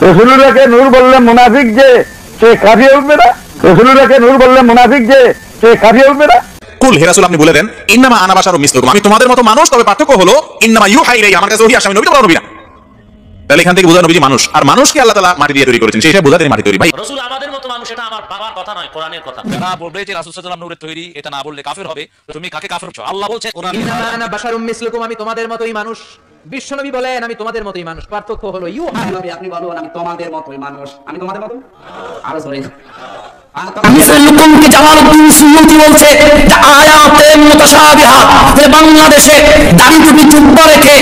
রাসূলুল্লাহকে নূর বললে মুনাফিক যে সে কাফির হবে না? রাসূলুল্লাহকে নূর বললে মুনাফিক যে সে কাফির হবে না? কুল হে রাসূল আপনি বলে দেন ইন্নামা আনা বাশারুম মিসলুকুম, আমি তোমাদের মতো মানুষ, তবে পার্থক্য হলো ইন্নামা ইউহা ইলাইয়া, আমার কাছে ওহী আসে, আমি নবী, তোমরা নবী না। তাহলে এখান থেকে বোঝা নবীজি মানুষ, আর মানুষকে আল্লাহ তাআলা মাটি দিয়ে তৈরি করেছেন, সেটা বোঝা তিনি মাটি তৈরি। ভাই রাসূল আমাদের মতো মানুষ, এটা আমার বাবার কথা নয়, কোরআনের কথা। যারা বলবে যে রাসূল সাল্লাল্লাহু আলাইহি ওয়াসাল্লাম নূরের তৈরি, এটা না বললে কাফের হবে, তুমি কাকে কাফের বলছো? আল্লাহ বলছে কোরআনে ইন্নামা আনা বাশারুম মিসলুকুম, আমি তোমাদের মতোই মানুষ। বিশ্বনবী বলেন আমি তোমাদের মতোই মানুষ, পার্থক্য হলো ইউহা, আপনি বলুন আমি তোমাদের মতোই মানুষ, আমি তোমাদের মতো আরো জোরে মিসলুকুমকে জালালউদ্দিন সুয়ুতী বলছে যে আয়াতে মুতাশাবিহাত, যে বাংলাদেশে দাড়ি টুপি জুব্বা রেখে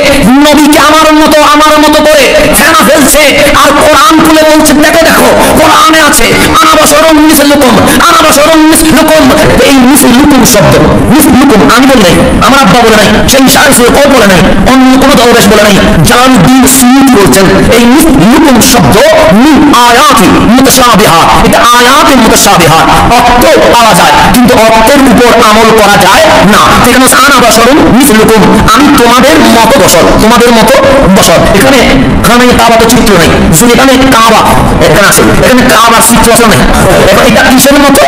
নবীকে আমার মতো করে ফেনা ফেলছে, আর কোরআন খুলে বলছে দেখো দেখো কোরআনে আছে আনা বাশারুম মিসলুকুম, আনা বাশারুম মিসলুকুম। এই মিসলুকুম শব্দ, মিসলুকুম আমি বলি নাই, আমার আব্বা বলে নাই, সেই শায়খ ও বলে নাই, অন্য কোনো দরবেশ বলে নাই, জালালউদ্দিন সুয়ুতী বলছেন এই মিসলুকুম শব্দ মিন আয়াতি মুতাশাবিহাত, এটা আয়াতে মুতাশাবিহাত, অর্থ পাওয়া যায় কিন্তু অর্থের উপর আমল করা যায় না। এখানে আনা বাশারুম মিসলুকুম, আমি তোমাদের মতো বশর, তোমাদের মতো বশর। এখানে কাবা তো চিত্র নেই, এখানে কাবা এখানে আছে, এখানে কাবার চিত্র আছে নাই, এখন এটা কিসের মতো?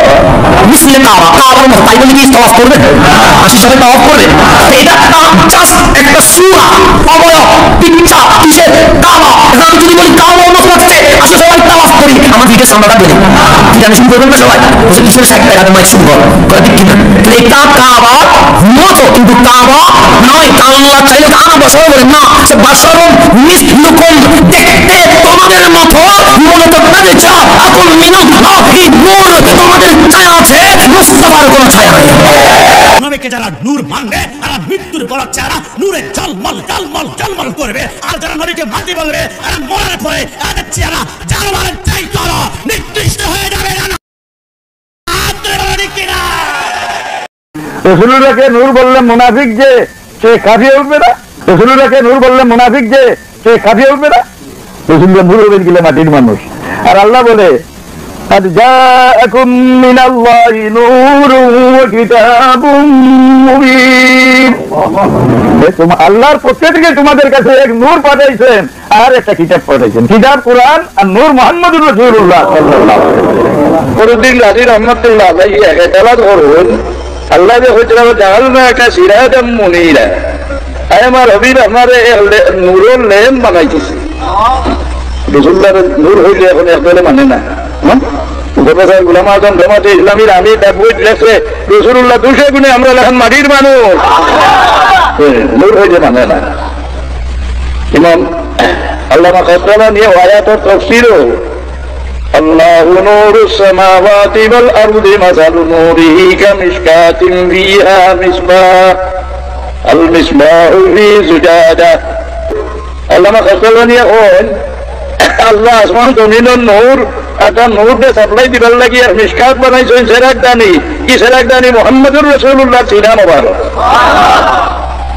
মিসলে কাবা, কাবার মতো। তাই বলে কি তওয়াফ করবেন? আসি সবাই তওয়াফ করবে? এটা জাস্ট একটা সূরা, অবয়ব, পিকচার কিসের? কাবা। এখন আমি যদি বলি কাবা মতো লাগছে, আসি সবাই তাওয়াফ করি, আমার দিকে সামনেটা বলি ঠিক আছে, শুরু করবেন না সবাই? কিসের সাইডটা এখানে মাইক শুরু করো ঠিক কিনা? এটা কাবার মতো কিন্তু কাবা নয়। আল্লাহ চাইলে আনা বাশারুম বলে না, সে বাশারুম মিসলুকুম, দেখতে তোমাদের মতো, মূলত তাজা আকুল মিনাল্লাহি নূর, তোমাদের ছায়া আছে, মুস্তাফার কোনো ছায়া নেই। নবীকে যারা নূর মানবে তারা মৃত্যুর পর চেহারা নূরে ঝলমল ঝলমল ঝলমল করবে, আর যারা নবীকে মানতে বলবে তারা মরার পরে তাদের চেহারা জানোয়ারের চাই করো নির্দিষ্ট হয়ে যাবে না। রাসূলুল্লাহকে নূর বললে মুনাফিক যে সে কাফির হবে না? রাসূলুল্লাহকে নূর বললে মুনাফিক যে সে কাফির হবে না? রাসূলুল্লাহ নূর হয়ে গেলে মাটির মানুষ। আর আল্লাহ বলে قد جاءكم من الله نور وكتاب مبين, আল্লাহর পক্ষ থেকে তোমাদের কাছে এক নূর পাঠাইছেন আর একটা কিতাব পাঠাইছেন, কিতাব কোরআন, আর নূর মুহাম্মদুর রাসূলুল্লাহ সাল্লাল্লাহু আলাইহি ওয়াসাল্লাম। ফরুদ্দিন রাজি রাহমাতুল্লাহ আলাইহি একালাত করুন, আল্লাহ যে হইছে জাআলনা কা সিরাজাম মুনীরা, আমার হাবিব আমারে নূরের ল্যাম্প বানাইতেছে। রাসূলুল্লাহর নূর হইলে এখন একদলে মানে না। গোলাম আজম জামাতে ইসলামীর আমি বই লেখছে রাসূলুল্লাহ 200 গুণে আমরা লেখেন মাটির মানুষ, নূর হইলে মানে না। ইমাম আল্লামা কাসসালানী আয়াতের তাফসীরও আল্লাহু নূরুস সামাওয়াতি ওয়াল আরদি মাসালু নূরিহি কামিশকাতিন ফিহা মিসবাহ আল মিসবাহু ফি জুজাদা। আল্লামা কাসসালানী কইন আল্লাহ আসমান জমিনের নূর একটা নূরকে সাপ্লাই দিবার লাগি আর মিশকাত বানাইছেন সেরাকদানি, কি সেরাকদানি? মুহাম্মদুর রাসূলুল্লাহ সিনা মুবারক।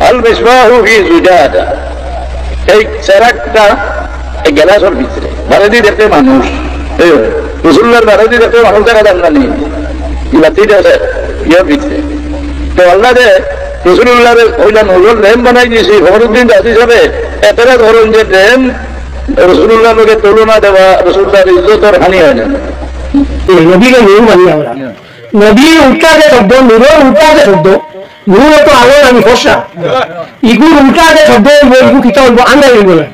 আল মিসবাহু ফি জুজাদা, এই সেরাকটা এই গ্লাসের ভিতরে বারদি দেখতে মানুষ, রাসূলুল্লাহর বারদি দেখতে মানুষ দেখা যান না, এই বাতিটা আছে ইয়ার ভিতরে। তো আল্লাহ দে রাসূলুল্লাহর ওইলা নূরের ল্যাম্প বানাই দিয়েছি। ফখরুদ্দিন রাজি সাহেব এতটা ধরুন যে ল্যাম্প রাসূলুল্লাহর লগে তুলনা দেওয়া রাসূলুল্লাহর ইজ্জতের হানি হয় না। নবীকে নূর মানি আমরা, নবী উল্টা যে শব্দ, নূরের উল্টা যে শব্দ, নূর তো আলো আমি ফসা, ইগুর উল্টা যে শব্দ বলবো কিতা বলবো আন্দাজ হইব না,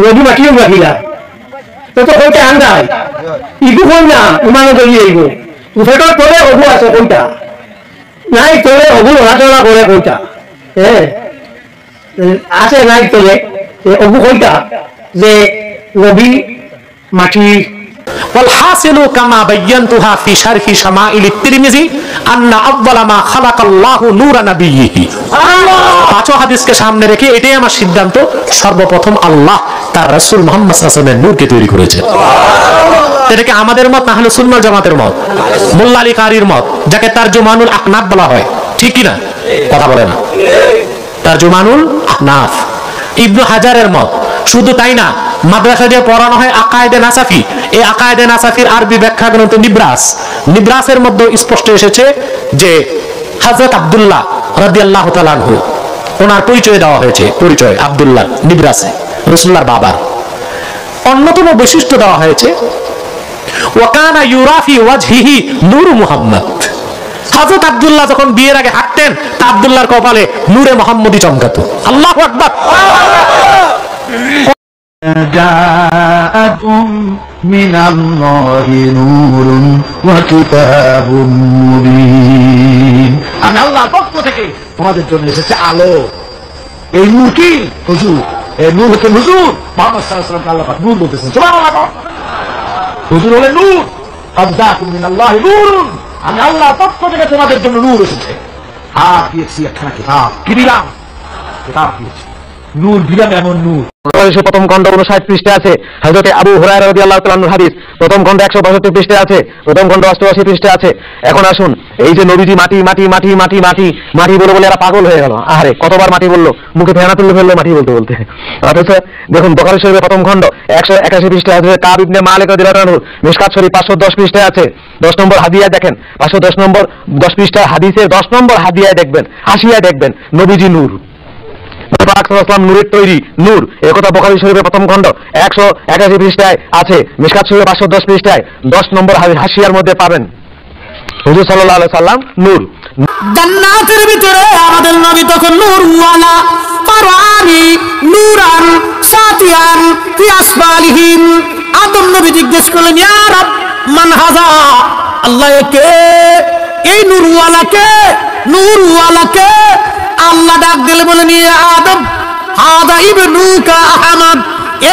নবী মাটিও রাখিলা তো কোনটা আন্দাজ ইগু কই না ইমানে জড়িয়ে আইব, উঠেটার পরে অবু আছে কোনটা নাই, তোরে অবু লড়াচড়া করে কোনটা আছে নাই, তোরে অবু কইটা যে নবী মাটি। والحاصل كما بينتها في شرح شمائل الترمذي ان اول ما خلق الله نور نبيه। পাঁচও হাদিসকে সামনে রেখে এটাই আমার সিদ্ধান্ত, সর্বপ্রথম আল্লাহ তার রাসূল মুহাম্মদ সাল্লাল্লাহু আলাইহি ওয়াসাল্লামের নূরকে তৈরি করেছে। এটাকে আমাদের মত, আহলে সুন্নাহ জামাতের মত, মোল্লা আলী কারির মত, যাকে তারজুমানুল আকনাফ বলা হয়, ঠিক কি না? কথা বলে না, তারজুমানুল আকনাফ। ইবনে হাজারের মত। শুধু তাই না, মাদ্রাসা দিয়ে পড়ানো হয় আকায়েদে নাসাফি, এই আকায়েদে নাসাফির আরবি ব্যাখ্যা গ্রন্থ নিব্রাস, নিব্রাসের মধ্যে স্পষ্ট এসেছে যে হযরত আব্দুল্লাহ রাদিয়াল্লাহু তাআলা আনহু, ওনার পরিচয় দেওয়া হয়েছে, পরিচয় আব্দুল্লাহ নিব্রাসে, রাসূলুল্লাহর বাবা। অন্যতম বৈশিষ্ট্য দেওয়া হয়েছে ওয়াকানা ইউরাফি ওয়াজহিহি নূর মুহাম্মদ। হযরত আব্দুল্লাহ যখন বিয়ের আগে হাঁটতেন তা আব্দুল্লাহর কপালে নূরে মুহাম্মদী চমকাতো। আল্লাহু আকবার। جاءكم من الله نور وكتاب مبين। আমি আল্লাহর পক্ষ থেকে তোমাদের জন্য এসেছে আলো। এই নূর কি? হুজুর। এই নূর হচ্ছে হুজুর মুহাম্মদ সাল্লাল্লাহু আলাইহি ওয়াসাল্লাম। আল্লাহ পাক নূর বলতেছেন, সুবহানাল্লাহ। হুজুর হলেন নূর। قد جاءكم من الله نور। আমি আল্লাহর পক্ষ থেকে তোমাদের জন্য নূর এসেছে। আর দিয়েছি একখানা কিতাব। কি দিলাম? কিতাব দিয়েছি। নূর দিলাম, এমন নূর। প্রথম খণ্ড 59 পৃষ্ঠে আছে হযরত আবু হুরায়রা রাদিয়াল্লাহু তাআলা আনহু হাদিস। প্রথম খণ্ড 162 পৃষ্ঠে আছে, প্রথম খণ্ড 88 পৃষ্ঠে আছে। এখন আসুন, এই যে নবীজি মাটি মাটি মাটি মাটি মাটি মাটি বলে বলে এরা পাগল হয়ে গেল। আরে কতবার মাটি বললো, মুখে ফেনা তুলে ফেললো মাটি বলতে বলতে। অথচ দেখুন বুখারী শরীফের প্রথম খণ্ড 181 পৃষ্ঠে আছে কাব ইবনে মালিক রাদিয়াল্লাহু আনহু। মিশকাত শরীফ 510 পৃষ্ঠে আছে। 10 নম্বর হাদিয়া দেখেন, 510 নম্বর 10 পৃষ্ঠা হাদিসের 10 নম্বর হাদিয়ায় দেখবেন, হাসিয়া দেখবেন নবীজি নূর, নূরের তৈরি নূর। একথা বুখারী শরীফের প্রথম খণ্ড 181 পৃষ্ঠায় আছে। মিশকাত শরীফ 510 পৃষ্ঠায় 10 নম্বর হাসিয়ার মধ্যে পাবেন হুজুর সাল্লাল্লাহু আলাইহি সাল্লাম নূর। জান্নাতের ভিতরে আমাদের নবী তখন নূরওয়ালা, পারানি নূরান সাতিয়ান ফি আসফালিহিম। আদম নবী জিজ্ঞেস করলেন, ইয়া রাব মান হাযা? আল্লাহ কে? এই নূরওয়ালা কে? নূরওয়ালা কে? আল্লাহ ডাক দিলে বলেন, ইয়া আদম হাদা ইবনুকা আহমদ।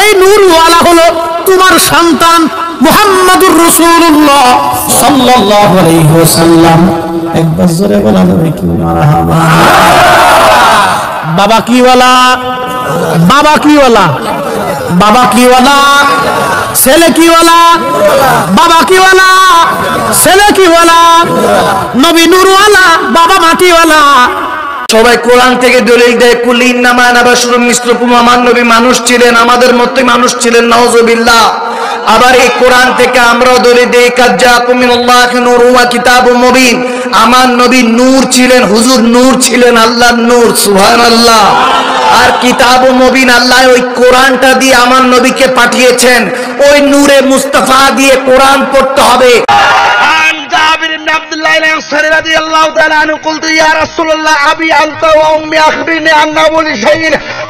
এই নূরওয়ালা হলো তোমার সন্তান মুহাম্মাদুর রাসূলুল্লাহ সাল্লাল্লাহু আলাইহি ওয়াসাল্লাম। একবার জোরে বলা যাবে কি? মারহাবা। বাবা কি ওয়ালা? বাবা কি ওয়ালা? বাবা কি ওয়ালা? ছেলে কি ওয়ালা? বাবা কি ওয়ালা? ছেলে কি ওয়ালা? নবী নূরওয়ালা, বাবা মাটিওয়ালা। সবাই কোরআন থেকে দলিল দেয়, কুল ইন্নামা আনা বাশারুম মিসলুকুম। আমার নবী মানুষ ছিলেন, আমাদের মতোই মানুষ ছিলেন, নাউযুবিল্লাহ। আবার এই কোরআন থেকে আমরাও দলিল দেই, কাদ জাআকুম মিনাল্লাহি নূরুন ওয়া কিতাবুম মুবিন। আমার নবী নূর ছিলেন, হুজুর নূর ছিলেন, আল্লাহর নূর, সুবহানাল্লাহ। আর কিতাবুম মুবিন, আল্লাহ ওই কোরআনটা দিয়ে আমার নবীকে পাঠিয়েছেন। ওই নূরে মুস্তাফা দিয়ে কোরআন পড়তে হবে। جابر بن عبد الله الانصاري رضي الله تعالى عنه قلت يا رسول الله ابي انت وامي اخبرني عن اول شيء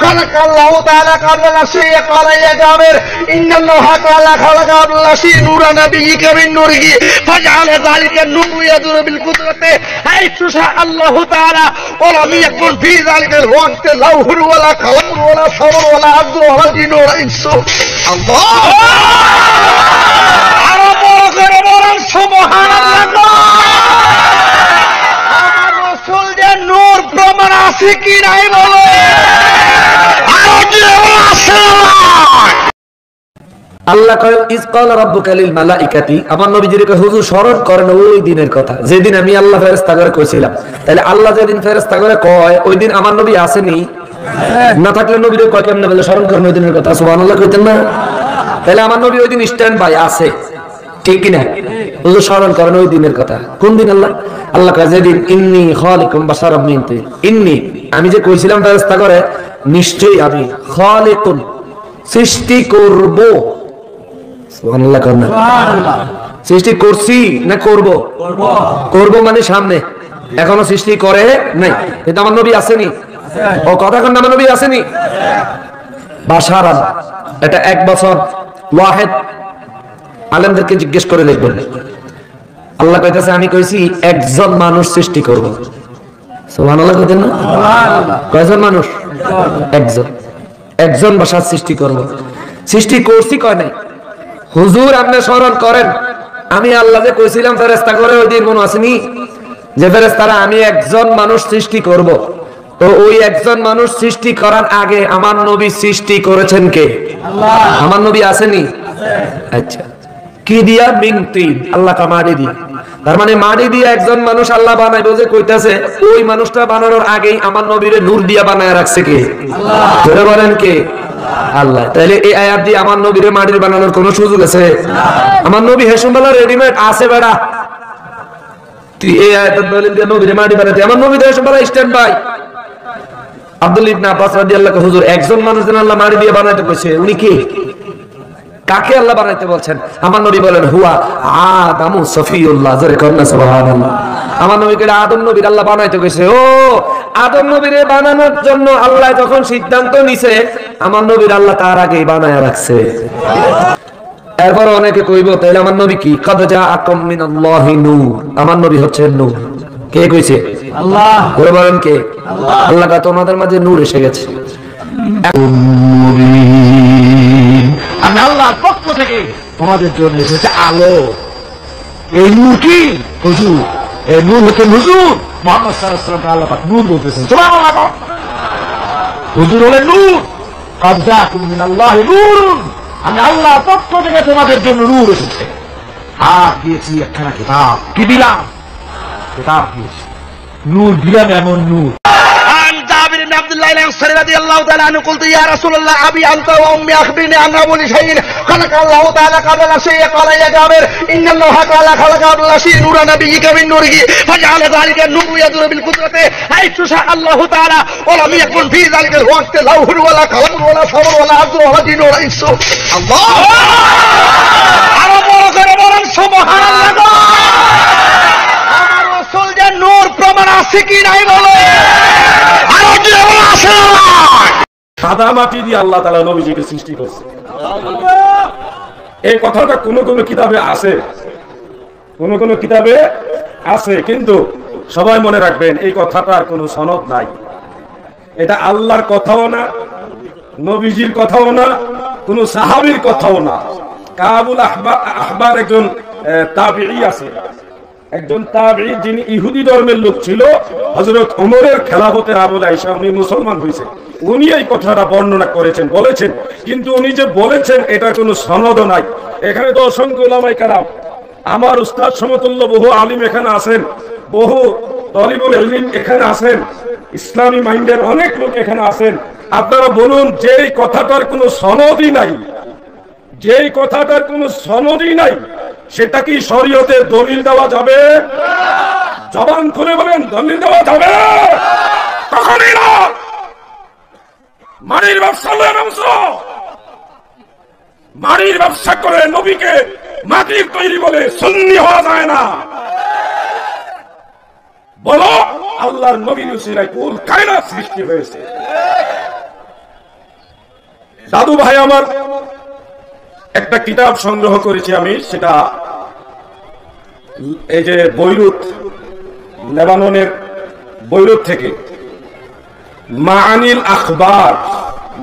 خلق الله تعالى قبل نفسه. قال يا جابر ان الله تعالى خلق قبل نفسه نور نبيك من نوره فجعل ذلك النور يدور بالقدرة حيث شاء الله تعالى ولم يكن في ذلك الوقت لوح ولا قلم ولا صبر ولا عبد ولا جن ولا انس. الله আল্লাহ কয় ইজ ক্বালা রাব্বুকা লিল মালাইকাতি। আমার নবীজির কয় হুজুর স্মরণ করেন ওই দিনের কথা যেদিন আমি আল্লাহ ফেরেশতা করে কইছিলাম। তাহলে আল্লাহ যেদিন ফেরেশতা করে কয় ওই দিন আমার নবী আসেনি? না থাকলে নবীরে কয় কেমনে বলে স্মরণ করেন ওই দিনের কথা? সুবহানাল্লাহ কইতেন না? তাহলে আমার নবী ওই দিন স্ট্যান্ড বাই আছে, ঠিক কি না? হুজুর স্মরণ করেন ওই দিনের কথা। কোন দিন? আল্লাহ কয় যেদিন ইন্নী খালিকুম বাশারাম মিন তিন। ইন্নী আমি যে কইছিলাম ফেরেশতা করে, নিশ্চয়ই আমি খালিকুন সৃষ্টি করব। সুবহানাল্লাহ করনা। সৃষ্টি করছি না করব? করব মানে সামনে, এখনো সৃষ্টি করে নাই। কিন্তু আমার নবী আসেনি। ও কথা কন, আমার নবী আসেনি। বাশারান এটা 1 বছর ওয়াহিদ। আলেমদেরকে জিজ্ঞেস করে দেখবেন। আল্লাহ কইতেছে আমি কইছি একজন মানুষ সৃষ্টি করব। সুবহানাল্লাহ কইতেন না? কয়জন মানুষ? একজন। একজন বাশার সৃষ্টি করব। সৃষ্টি করছি কয় নাই। হুজুর আপনি স্মরণ করেন আমি আল্লাহ যে কইছিলাম ফেরেশতা করে ওই দিন মনে আসেনি যে ফেরেশতারা আমি একজন মানুষ সৃষ্টি করব। তো ওই একজন মানুষ সৃষ্টি করার আগে আমার নবী সৃষ্টি করেছেন কে? আল্লাহ। আমার নবী আসেনি? আচ্ছা কি দিয়া? মিনতি, আল্লাহ কা মাটি দিয়া। তার মানে মাটি দিয়ে একজন মানুষ আল্লাহ বানাইবো যে কইতাছে ওই মানুষটা বানানোর আগেই আমার নবীরে নূর দিয়া বানায় রাখছে কে? আল্লাহ। ধরে বলেন কে? আল্লাহ। তাহলে এই আয়াত দিয়ে আমার নবীরে মাটির বানানোর কোনো সুযোগ আছে? আমার নবী হেসুমবালা রেডিমেড আছে বেড়া। তুই এই আয়াতের দলিল দিয়ে নবীরে মাটি বানাতে? আমার নবী তো হেসুমবালা স্ট্যান্ড বাই। আব্দুল্লাহ ইবনে আব্বাস রাদিয়াল্লাহু হুজুর একজন মানুষ যেন আল্লাহ মাটি দিয়ে বানাইতে কইছে, উনি কে? কাকে আল্লাহ বানাইতে বলছেন? আমার নবী বলেন হুয়া আদামু সফিউল্লাহ, জোরে কন্যা সুবহানাল্লাহ। আমার নবীকে আদম নবীর আল্লাহ বানাইতে গেছে। ও আদম নবীরে বানানোর জন্য আল্লাহ যখন সিদ্ধান্ত নিছে, আমার নবীর আল্লাহ তার আগেই বানায়া রাখছে। এরপর অনেকে কইব তাইলে আমার নবী কি? কাদ জাআকুম মিনাল্লাহি নূর, আমার নবী হচ্ছে নূর। কে কইছে? আল্লাহ। বলে বলেন কে? আল্লাহ। আল্লাহ কা তোমাদের মাঝে নূর এসে গেছে। আমি আল্লাহর পক্ষ থেকে তোমাদের জন্য এসেছে আলো। এই নূর কি? হুজুর, এই নূর হচ্ছে হুজুর মুহাম্মদ সাল্লাল্লাহু আলাইহি ওয়াসাল্লাম। আল্লাহ পাক নূর বলতেছেন, সুবহানাল্লাহ। হুজুর হলেন নূর। কাদ জাআকুম মিনাল্লাহি নূরুন, আমি আল্লাহর পক্ষ থেকে তোমাদের জন্য নূর এসেছে। হাত দিয়েছি একখানা কিতাব। কি দিলাম? কিতাব দিয়েছি। নূর দিলাম, এমন নূর। جابر بن عبد الله الانصاري رضي الله تعالى عنه قلت يا رسول الله ابي انت وامي اخبرني عن اول شيء خلق الله تعالى قبل شيء. قال يا جابر ان الله تعالى خلق قبل شيء نور نبيك من نوره فجعل ذلك النور يدور بالقدرة حيث شاء الله تعالى ولم يكن في ذلك الوقت لوح ولا قلم ولا صبر ولا عبد ولا دين ولا انس. الله سبحان الله. আমার রাসূল যে নূর প্রমাণ আছে কি নাই বলো? সাদা মাটি দিয়ে আল্লাহ তাআলা নবীজিকে সৃষ্টি করছে। এই কথাটা কোন কোন কিতাবে আছে, কোন কোন কিতাবে আছে, কিন্তু সবাই মনে রাখবেন এই কথাটার কোনো সনদ নাই। এটা আল্লাহর কথাও না, নবীজির কথাও না, কোন সাহাবীর কথাও না। কাবুল আহবার একজন তাবিঈ আছে, একজন তাবিঈ যিনি ইহুদি ধর্মের লোক ছিল। হযরত ওমরের খেলাফতের আমলে আয়েশা উনি মুসলমান হয়েছে। উনি এই কথাটা বর্ণনা করেছেন, বলেছেন, কিন্তু উনি যে বলেছেন এটা কোনো সনদ নাই। এখানে তো অসংখ্য উলামায়ে কেরাম, আমার উস্তাদ সমতুল্য বহু আলিম এখানে আছেন, বহু তলিবুল ইলম এখানে আছেন, ইসলামী মাইন্ডের অনেক লোক এখানে আছেন। আপনারা বলুন, যেই কথাটার কোনো সনদই নাই, যেই কথাটার কোনো সনদই নাই, সেটা কি শরীয়তে দলিল দেওয়া যাবে? জবান খুলে বলেন, দলিল দেওয়া যাবে? কখনই না। মাটির ব্যবসা মাটির ব্যবসা করে নবীকে মাটির তৈরি বলে সুন্নি হওয়া যায় না। বলো আল্লাহর নবীর উসিলায় কুল কায়নাত সৃষ্টি হয়েছে। দাদু ভাই আমার একটা কিতাব সংগ্রহ করেছি আমি, সেটা এই যে বৈরুত, লেবাননের বৈরুত থেকে, মাআনিল আখবার,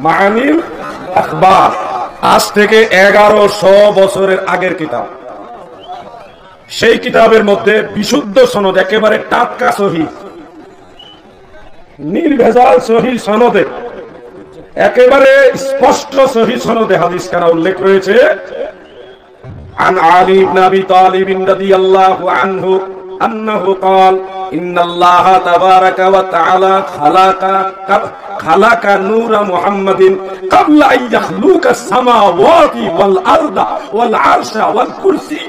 মাআনিল আখবার, আজ থেকে 1100 বছরের আগের কিতাব। সেই কিতাবের মধ্যে বিশুদ্ধ সনদ, একেবারে টাটকা সহিহ, নির্ভেজাল সহিহ সনদে, একেবারে স্পষ্ট সহিহ সনদে হাদিস খানা উল্লেখ রয়েছে। عن علي بن ابي طالب رضي الله عنه انه قال ان الله تبارك وتعالى خلق نور محمد قبل ان يخلق السماوات والارض والعرش والكرسي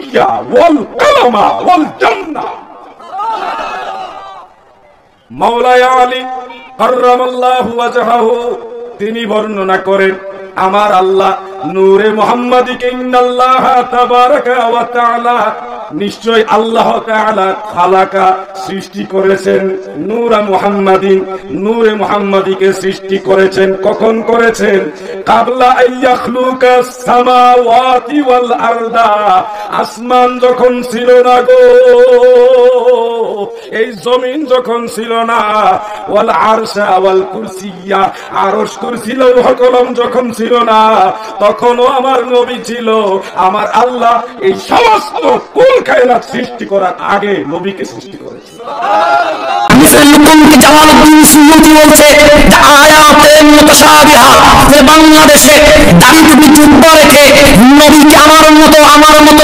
والقلم والجنة. مولاي علي كرم الله وجهه তিনি বর্ণনা করেন, আমার আল্লাহ নূরে মুহাম্মাদিকে ইন্নাল্লাহ তাবারাকা ওয়া তাআলা, নিশ্চয় আল্লাহ তাআলা খালাকা সৃষ্টি করেছেন, নূরা মুহাম্মাদিন, নূরে মুহাম্মাদিকে সৃষ্টি করেছেন। কখন করেছেন? কাবলা আইয়াখলুকাস সামাওয়াতি ওয়াল আরদা, আসমান যখন ছিল না গো, এই জমিন যখন ছিল না, ওয়াল আরশা ওয়াল কুরসিয়া, আরশ কুরসি লৌহ কলম যখন ছিল না, তখনও আমার নবী ছিল। আমার আল্লাহ এই সমস্ত কুল কায়নাত সৃষ্টি করার আগে নবীকে সৃষ্টি করেছে। বাংলাদেশে দাড়ি টুপি চুপ রেখে নবীকে আমার মতো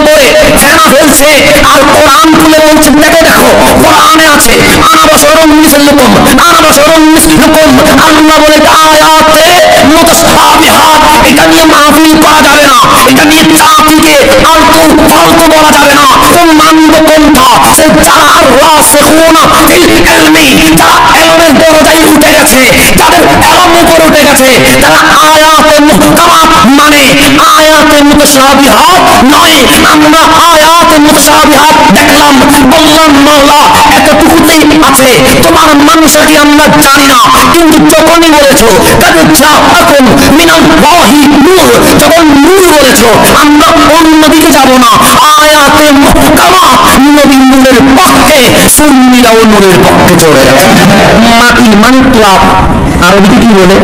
করে ফেনা ফেলছে, আর কোরআন খুলে বলছে, দেখে দেখো কোরআনে আছে আনাবাসরুম মিসলুকুম, আনাবাসরুম মিসলুকুম। আল্লাহ বলে আয়াতে মুতাশাবিহাত, এটা নিয়ে মাহফিল করা যাবে না, এটা নিয়ে চাপিকে আলতু ফালতু বলা যাবে না। কোন মানব কোনটা? সে যারা রাসিখুনা ফিল ইলমি, যারা ইলমের দরজায় উঠে গেছে, গেছে, তাদের এলম উপরে উঠে গেছে, তারা আয়াতে মুহকামাত মানে আয়াতে মুতাশাবিহাত নয়। আমরা আয়াতে মুতাশাবিহাত দেখলাম, বললাম মাওলা এতটুকুতেই আছে, তোমার মানুষকে আমরা জানি না, কিন্তু যখনই বলেছো তাদের যা এখন মিনাল্লাহি নূর, যখন নূর বলেছো আমরা অন্যদিকে যাব না, আয়াতে মুহকামাত নবী নূরের পক্ষে, সুন্নিরাও নূরের পক্ষে চলে গেছে। মাটি মানে তোরাব, আরবিতে কি বলে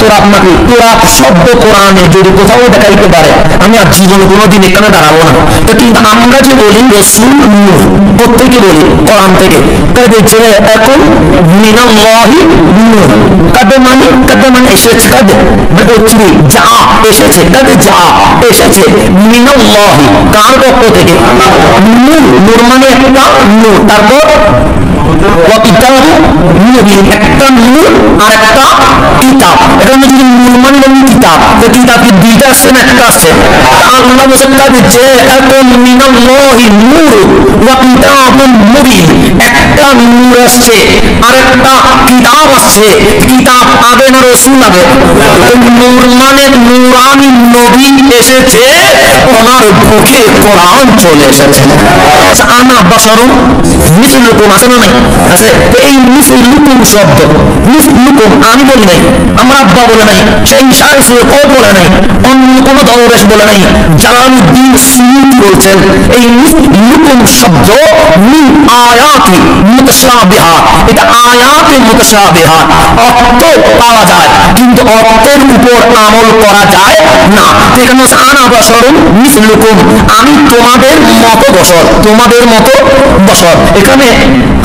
তোরাব, মাটি তোরাব শব্দ কোরআনে যদি কোথাও দেখাইতে পারে আমি আর জীবনে কোনোদিন এখানে দাঁড়াবো না। তো কিন্তু আমরা যে বলি রাসূল নূর, প্রত্যেকে বলি কোরআন থেকে, তাহলে যে এখন মিনাল্লাহি নূর কাদের মানে এসেছে, কাদের মানে যা এসেছে, কাদের যা এসেছে মিনাল্লাহি কার পক্ষ থেকে, নূর, নূর মানে একটা নূর, তারপর একটা নূর আর একটা কিতাব। এখানে যদি নূর মানে কিতাব, তো কিতাব দুইটা আসছে না একটা আসছে। আল্লাহ বলেন যে এখন মিনাল্লাহি নূর ওয়া কিতাবুন মুবিন, একটা নূর আসছে আর একটা কিতাব আসছে। কিতাব আগে না রাসূল আগে? নূর মানে নূরানি নবী এসেছে, ওনার বুকে কোরআন চলে এসেছে। আনা বাশারুন মিসলুকুম, আছে না নাই? আছে। এই মিসলুকুম শব্দ, মিসলুকুম আমি বলি নাই, আমার আব্বা বলে নাই, সেই শায়খে ও বলে নাই, অন্য কোন দরবেশ বলে নাই, জালালউদ্দিন সুয়ুতি বলছেন এই মিসলুকুম শব্দ মিন আয়াতি মুতাশাবিহাত, এটা আয়াতে মুতাশাবিহাত, অর্থ পাওয়া যায় কিন্তু অর্থের উপর আমল করা যায় না। এখানে আনা বাশারুন মিসলুকুম, আমি তোমাদের মতো বশর, তোমাদের মতো বশর। এখানে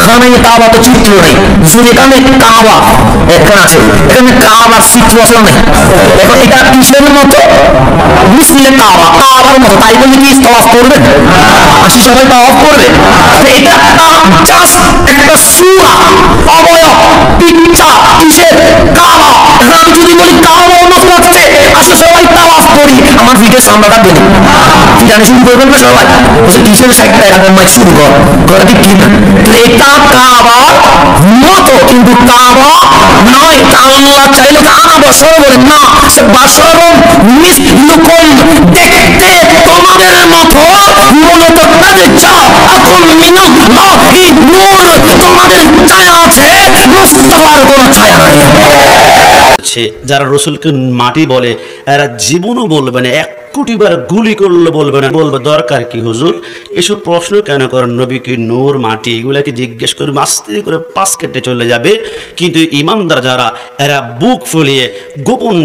খানে কাবা তো চিত্র নেই, যেখানে কাবা এখানে আছে, এখানে কাবার চিত্র আসলে নেই। এখন এটা কিসের মতো? মিসলে কাবা, কাবার মতো। তাই বলে কি তওয়াফ করবেন? আসি সবাই তওয়াফ করবে? এটা জাস্ট একটা সূরা, অবয়ব, পিকচার কিসের? কাবা। আমি যদি বলি কাবা মতো লাগছে, আসলে সবাই তাওয়াফ করি, আমার ভিডিও সামলাটা দেবে কি জানি শুরু করবেন না সবাই, বলছে কিসের সাইডটা এরকম মাই শুরু কর করে কি ঠিক। এটা কাবা মতো কিন্তু কাবা নয়। আল্লাহ চাইলে আনা বছর বলেন না, সে বছর মিসলুকুম, দেখতে তোমাদের মতো, মূলত তাদের যা এখন মিনাল্লাহি নূর, তোমাদের ছায়া আছে, মুস্তাফার কোনো ছায়া নাই। যারা রসুলকে মাটি বলে এরা জীবনও বলবে না, এক কোটিবার গুলি করলে বলবে না, বলবে দরকার কি হুজুর, এসব প্রশ্ন কেন করেন, নবীকে নূর মাটি এগুলাকে জিজ্ঞেস করে আস্তে করে পাশ কেটে চলে যাবে। কিন্তু ইমানদার যারা এরা বুক ফুলিয়ে, গোপন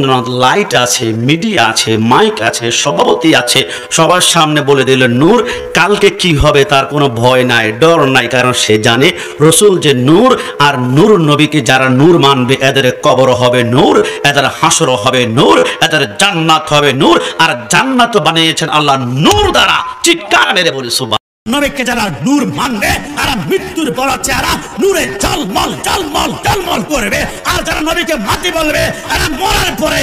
লাইট আছে, মিডিয়া আছে, মাইক আছে, সভাপতি আছে, সবার সামনে বলে দিল নূর, কালকে কি হবে তার কোনো ভয় নাই, ডর নাই, কারণ সে জানে রসুল যে নূর, আর নূর নবীকে যারা নূর মানবে এদের কবর হবে নূর, এদের হাসর হবে নূর, এদের জান্নাত হবে নূর, আর জান্নাত বানিয়েছেন আল্লাহ নূর দ্বারা। চিৎকার মেরে বলি সুবহান। নবীকে যারা নূর মানবে তারা মৃত্যুর পর চেহারা নূরে ঝলমল ঝলমল ঝলমল করবে, আর যারা নবীকে মাটি বলবে তারা মরার পরে